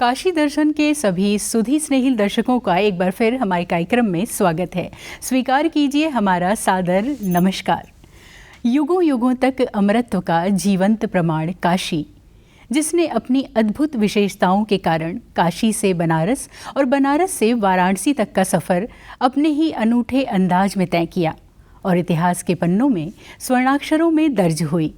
काशी दर्शन के सभी सुधी स्नेहिल दर्शकों का एक बार फिर हमारे कार्यक्रम में स्वागत है। स्वीकार कीजिए हमारा सादर नमस्कार। युगों युगों तक अमरत्व का जीवंत प्रमाण काशी, जिसने अपनी अद्भुत विशेषताओं के कारण काशी से बनारस और बनारस से वाराणसी तक का सफ़र अपने ही अनूठे अंदाज में तय किया और इतिहास के पन्नों में स्वर्णाक्षरों में दर्ज हुई।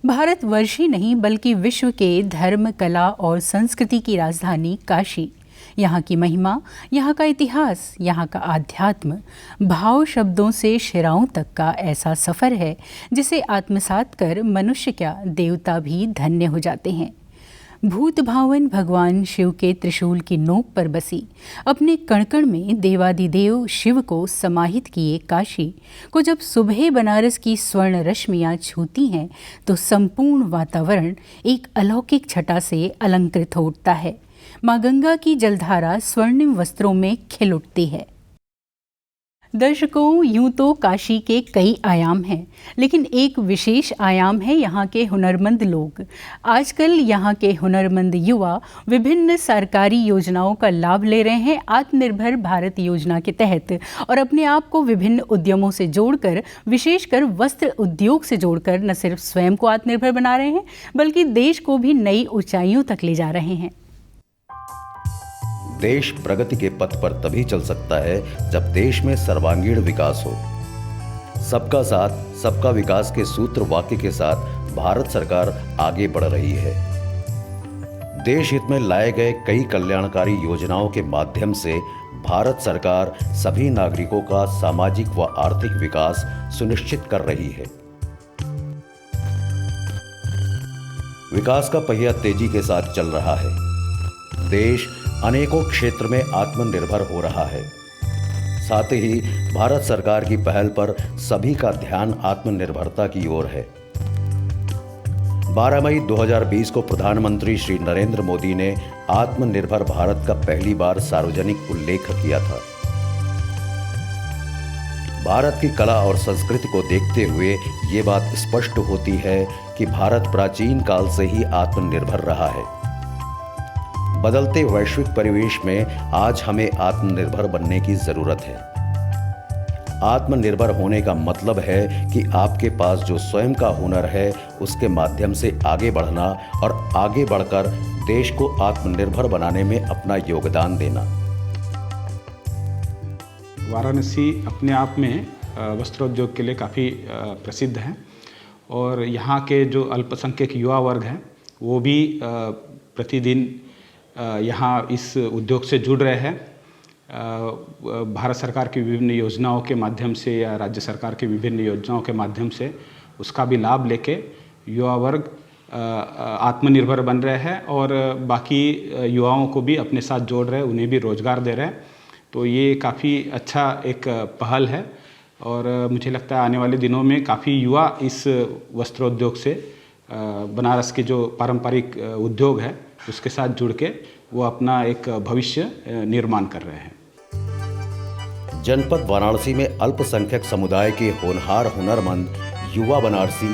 भारतवर्ष ही नहीं बल्कि विश्व के धर्म, कला और संस्कृति की राजधानी काशी, यहाँ की महिमा, यहाँ का इतिहास, यहाँ का आध्यात्म, भाव शब्दों से शिराओं तक का ऐसा सफ़र है जिसे आत्मसात कर मनुष्य क्या देवता भी धन्य हो जाते हैं। भूत भावन भगवान शिव के त्रिशूल की नोक पर बसी, अपने कण-कण में देवादिदेव शिव को समाहित किए काशी को जब सुबह बनारस की स्वर्ण रश्मियाँ छूती हैं तो संपूर्ण वातावरण एक अलौकिक छटा से अलंकृत हो उठता है। माँ गंगा की जलधारा स्वर्णिम वस्त्रों में खिल उठती है। दर्शकों, यूं तो काशी के कई आयाम हैं, लेकिन एक विशेष आयाम है यहाँ के हुनरमंद लोग। आजकल यहाँ के हुनरमंद युवा विभिन्न सरकारी योजनाओं का लाभ ले रहे हैं आत्मनिर्भर भारत योजना के तहत और अपने आप को विभिन्न उद्यमों से जोड़कर, विशेषकर वस्त्र उद्योग से जोड़कर न सिर्फ स्वयं को आत्मनिर्भर बना रहे हैं बल्कि देश को भी नई ऊंचाइयों तक ले जा रहे हैं। देश प्रगति के पथ पर तभी चल सकता है जब देश में सर्वांगीण विकास हो। सबका साथ सबका विकास के सूत्र वाक्य के साथ भारत सरकार आगे बढ़ रही है। देश हित में लाए गए कई कल्याणकारी योजनाओं के माध्यम से भारत सरकार सभी नागरिकों का सामाजिक व आर्थिक विकास सुनिश्चित कर रही है। विकास का पहिया तेजी के साथ चल रहा है। देश अनेकों क्षेत्र में आत्मनिर्भर हो रहा है। साथ ही भारत सरकार की पहल पर सभी का ध्यान आत्मनिर्भरता की ओर है। 12 मई 2020 को प्रधानमंत्री श्री नरेंद्र मोदी ने आत्मनिर्भर भारत का पहली बार सार्वजनिक उल्लेख किया था। भारत की कला और संस्कृति को देखते हुए ये बात स्पष्ट होती है कि भारत प्राचीन काल से ही आत्मनिर्भर रहा है। बदलते वैश्विक परिवेश में आज हमें आत्मनिर्भर बनने की जरूरत है। आत्मनिर्भर होने का मतलब है कि आपके पास जो स्वयं का हुनर है उसके माध्यम से आगे बढ़ना और आगे बढ़कर देश को आत्मनिर्भर बनाने में अपना योगदान देना। वाराणसी अपने आप में वस्त्रोद्योग के लिए काफ़ी प्रसिद्ध है और यहाँ के जो अल्पसंख्यक युवा वर्ग हैं वो भी प्रतिदिन यहाँ इस उद्योग से जुड़ रहे हैं। भारत सरकार की विभिन्न योजनाओं के माध्यम से या राज्य सरकार की विभिन्न योजनाओं के माध्यम से उसका भी लाभ लेके युवा वर्ग आत्मनिर्भर बन रहे हैं और बाकी युवाओं को भी अपने साथ जोड़ रहे हैं, उन्हें भी रोजगार दे रहे हैं। तो ये काफ़ी अच्छा एक पहल है और मुझे लगता है आने वाले दिनों में काफ़ी युवा इस वस्त्रोद्योग से बनारस के जो पारंपरिक उद्योग है उसके साथ जुड़ के वो अपना एक भविष्य निर्माण कर रहे हैं। जनपद वाराणसी में अल्पसंख्यक समुदाय के होनहार हुनरमंद युवा बनारसी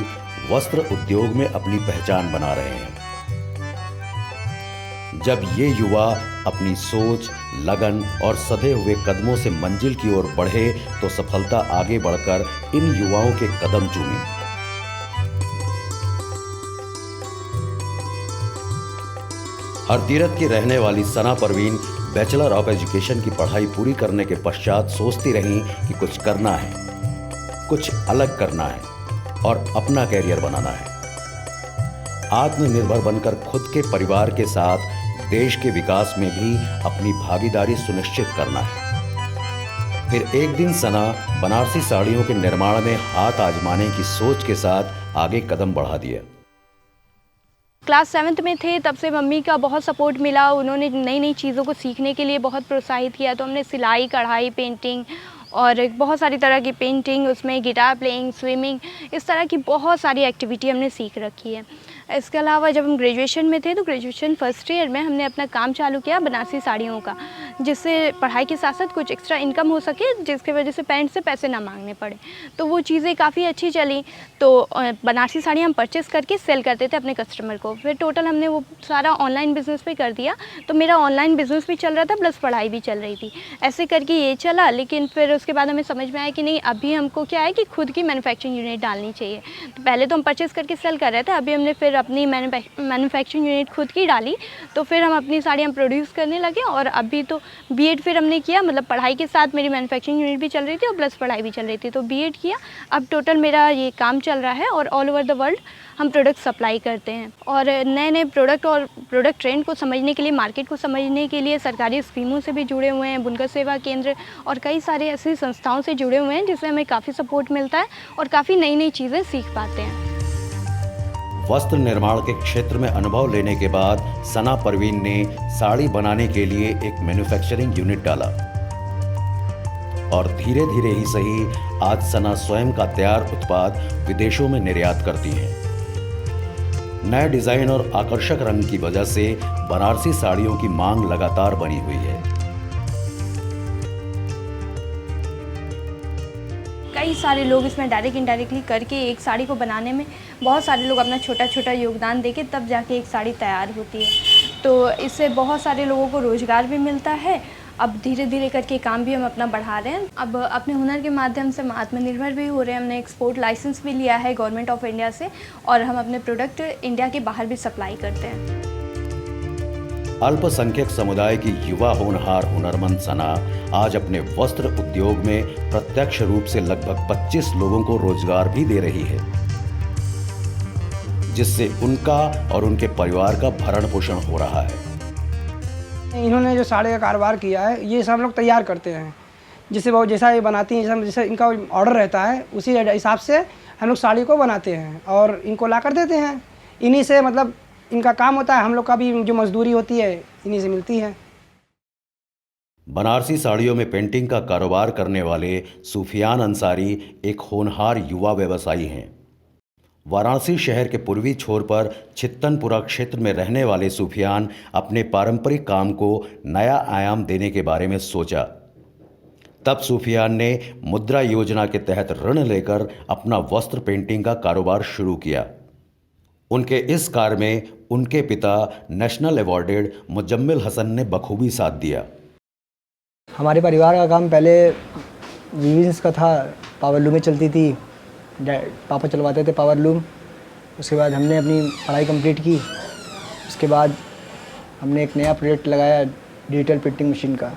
वस्त्र उद्योग में अपनी पहचान बना रहे हैं। जब ये युवा अपनी सोच, लगन और सधे हुए कदमों से मंजिल की ओर बढ़े तो सफलता आगे बढ़कर इन युवाओं के कदम चूमी। हरदीरथ की रहने वाली सना परवीन बैचलर ऑफ एजुकेशन की पढ़ाई पूरी करने के पश्चात सोचती रहीं कि कुछ करना है, कुछ अलग करना है और अपना कैरियर बनाना है। आत्मनिर्भर बनकर खुद के परिवार के साथ देश के विकास में भी अपनी भागीदारी सुनिश्चित करना है। फिर एक दिन सना बनारसी साड़ियों के निर्माण में हाथ आजमाने की सोच के साथ आगे कदम बढ़ा दिया। क्लास 7th में थे तब से मम्मी का बहुत सपोर्ट मिला। उन्होंने नई नई चीज़ों को सीखने के लिए बहुत प्रोत्साहित किया। तो हमने सिलाई, कढ़ाई, पेंटिंग और बहुत सारी तरह की पेंटिंग, उसमें गिटार प्लेइंग, स्विमिंग, इस तरह की बहुत सारी एक्टिविटी हमने सीख रखी है। इसके अलावा जब हम ग्रेजुएशन में थे तो ग्रेजुएशन फर्स्ट ईयर में हमने अपना काम चालू किया बनारसी साड़ियों का। जिससे पढ़ाई के साथ साथ कुछ एक्स्ट्रा इनकम हो सके, जिसकी वजह से पेरेंट्स से पैसे ना मांगने पड़े। तो वो चीज़ें काफ़ी अच्छी चली। तो बनारसी साड़ी हम परचेज़ करके सेल करते थे अपने कस्टमर को। फिर टोटल हमने वो सारा ऑनलाइन बिज़नेस पे कर दिया। तो मेरा ऑनलाइन बिज़नेस भी चल रहा था प्लस पढ़ाई भी चल रही थी। ऐसे करके ये चला। लेकिन फिर उसके बाद हमें समझ में आया कि नहीं, अभी हमको क्या है कि खुद की मैन्युफैक्चरिंग यूनिट डालनी चाहिए। तो पहले तो हम परचेज़ करके सेल कर रहे थे, अभी हमने फिर अपनी मैन्युफैक्चरिंग यूनिट खुद की डाली। तो फिर हम अपनी साड़ियाँ प्रोड्यूस करने लगे। और अभी तो बीएड फिर हमने किया, मतलब पढ़ाई के साथ मेरी मैन्युफैक्चरिंग यूनिट भी चल रही थी और प्लस पढ़ाई भी चल रही थी। तो बीएड किया, अब टोटल मेरा ये काम चल रहा है और ऑल ओवर द वर्ल्ड हम प्रोडक्ट सप्लाई करते हैं। और नए नए प्रोडक्ट और प्रोडक्ट ट्रेंड को समझने के लिए, मार्केट को समझने के लिए सरकारी स्कीमों से भी जुड़े हुए हैं, बुनकर सेवा केंद्र और कई सारे ऐसी संस्थाओं से जुड़े हुए हैं जिससे हमें काफ़ी सपोर्ट मिलता है और काफ़ी नई नई चीज़ें सीख पाते हैं। वस्त्र निर्माण के क्षेत्र में अनुभव लेने के बाद सना परवीन ने साड़ी बनाने के लिए एक मैन्युफैक्चरिंग यूनिट डाला और धीरे धीरे ही सही आज सना स्वयं का तैयार उत्पाद विदेशों में निर्यात करती हैं। नए डिजाइन और आकर्षक रंग की वजह से बनारसी साड़ियों की मांग लगातार बनी हुई है। कई सारे लोग इसमें डायरेक्ट इनडायरेक्टली करके एक साड़ी को बनाने में बहुत सारे लोग अपना छोटा छोटा योगदान देके तब जाके एक साड़ी तैयार होती है। तो इससे बहुत सारे लोगों को रोज़गार भी मिलता है। अब धीरे धीरे करके काम भी हम अपना बढ़ा रहे हैं। अब अपने हुनर के माध्यम से हम आत्मनिर्भर भी हो रहे हैं। हमने एक्सपोर्ट लाइसेंस भी लिया है गवर्नमेंट ऑफ इंडिया से और हम अपने प्रोडक्ट इंडिया के बाहर भी सप्लाई करते हैं। अल्पसंख्यक समुदाय की युवा होनहार हुनरमंद सना आज अपने वस्त्र उद्योग में प्रत्यक्ष रूप से लगभग 25 लोगों को रोजगार भी दे रही है, जिससे उनका और उनके परिवार का भरण पोषण हो रहा है। इन्होंने जो साड़ी का कारोबार किया है, ये सब हम लोग तैयार करते हैं, जिससे वो जैसा ये बनाती हैं, जैसा इनका ऑर्डर रहता है उसी हिसाब से हम लोग साड़ी को बनाते हैं और इनको ला कर देते हैं। इन्हीं से मतलब इनका काम होता है, हम लोग का भी जो मजदूरी होती है इन्हीं से मिलती है। बनारसी साड़ियों में पेंटिंग का कारोबार करने वाले सुफियान अंसारी एक होनहार युवा व्यवसायी हैं। वाराणसी शहर के पूर्वी छोर पर छित्तनपुरा क्षेत्र में रहने वाले सुफियान अपने पारंपरिक काम को नया आयाम देने के बारे में सोचा। तब सुफियान ने मुद्रा योजना के तहत ऋण लेकर अपना वस्त्र पेंटिंग का कारोबार शुरू किया। उनके इस कार्य में उनके पिता नेशनल अवॉर्डेड मुजम्मिल हसन ने बखूबी साथ दिया। हमारे परिवार का काम पहले वीविंग्स का था, पावर लूमें चलती थी, पापा चलवाते थे पावर लूम। उसके बाद हमने अपनी पढ़ाई कंप्लीट की। उसके बाद हमने एक नया प्रोजेक्ट लगाया डिजिटल प्रिंटिंग मशीन का।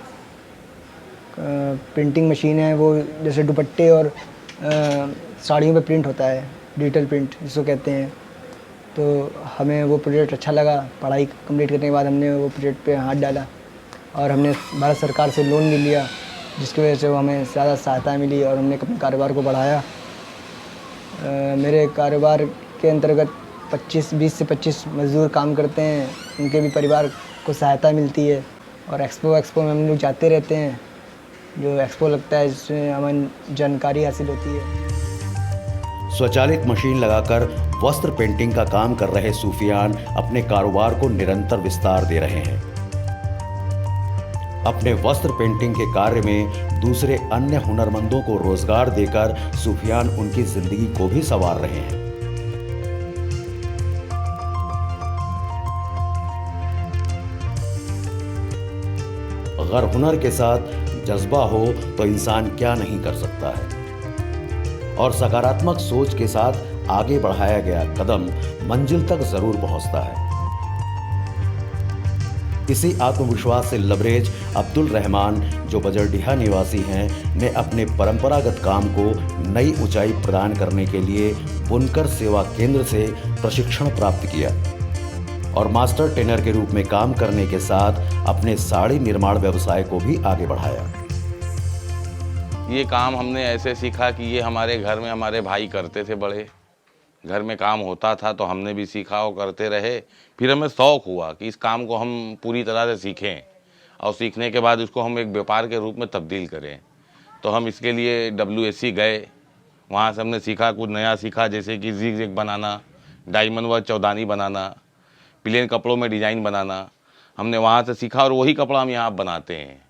प्रिंटिंग मशीन है वो, जैसे दुपट्टे और साड़ियों पे प्रिंट होता है, डिजिटल प्रिंट जिसको कहते हैं। तो हमें वो प्रोजेक्ट अच्छा लगा। पढ़ाई कंप्लीट करने के बाद हमने वो प्रोजेक्ट पे हाथ डाला और हमने भारत सरकार से लोन भी लिया, जिसकी वजह से वो हमें ज़्यादा सहायता मिली और हमने अपने कारोबार को बढ़ाया। मेरे कारोबार के अंतर्गत 20 से 25 मज़दूर काम करते हैं, उनके भी परिवार को सहायता मिलती है। और एक्सपो में हम लोग जाते रहते हैं, जो एक्सपो लगता है जिसमें हमें जानकारी हासिल होती है। स्वचालित मशीन लगाकर वस्त्र पेंटिंग का काम कर रहे सूफियान अपने कारोबार को निरंतर विस्तार दे रहे हैं। अपने वस्त्र पेंटिंग के कार्य में दूसरे अन्य हुनरमंदों को रोजगार देकर सूफियान उनकी जिंदगी को भी संवार रहे हैं। अगर हुनर के साथ जज्बा हो तो इंसान क्या नहीं कर सकता है, और सकारात्मक सोच के साथ आगे बढ़ाया गया कदम मंजिल तक जरूर पहुंचता है। इसी आत्मविश्वास से लबरेज अब्दुल रहमान, जो बजरडीहा निवासी हैं, ने अपने परंपरागत काम को नई ऊंचाई प्रदान करने के लिए बुनकर सेवा केंद्र से प्रशिक्षण प्राप्त किया और मास्टर ट्रेनर के रूप में काम करने के साथ अपने साड़ी निर्माण व्यवसाय को भी आगे बढ़ाया। ये काम हमने ऐसे सीखा कि ये हमारे घर में हमारे भाई करते थे, बड़े घर में काम होता था तो हमने भी सीखा और करते रहे। फिर हमें शौक़ हुआ कि इस काम को हम पूरी तरह से सीखें और सीखने के बाद इसको हम एक व्यापार के रूप में तब्दील करें। तो हम इसके लिए WSC गए, वहाँ से हमने सीखा, कुछ नया सीखा, जैसे कि जिग बनाना, डायमंड व चौदानी बनाना, प्लेन कपड़ों में डिज़ाइन बनाना। हमने वहाँ से सीखा और वही कपड़ा हम यहाँ बनाते हैं।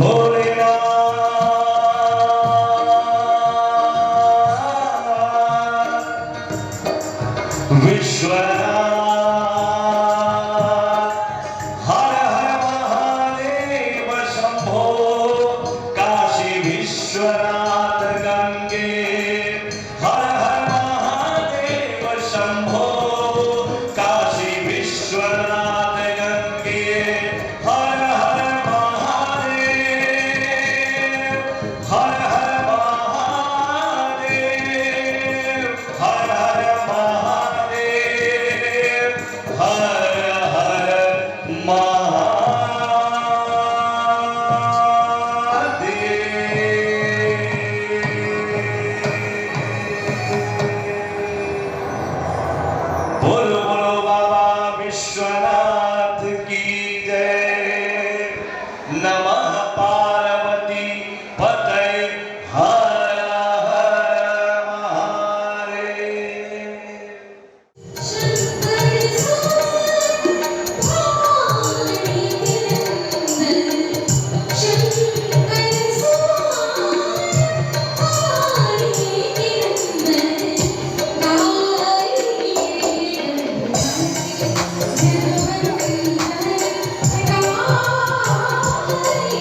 भोलेनाथ विश्वनाथ हर हर महादेव शंभो काशी विश्वनाथ गंगे हर हर महादेव शंभो काशी विश्वनाथ गंगे हर हर महादेव हर हर महादेव हर हर महादेव हर हर महादेव। बोलो बोलो बाबा विश्वनाथ की जय। नमः पार्वती पतये हर हर महादेव। Thank you.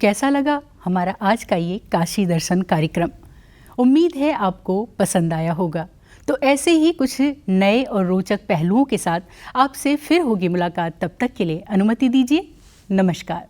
कैसा लगा हमारा आज का ये काशी दर्शन कार्यक्रम? उम्मीद है आपको पसंद आया होगा। तो ऐसे ही कुछ नए और रोचक पहलुओं के साथ आपसे फिर होगी मुलाकात। तब तक के लिए अनुमति दीजिए। नमस्कार।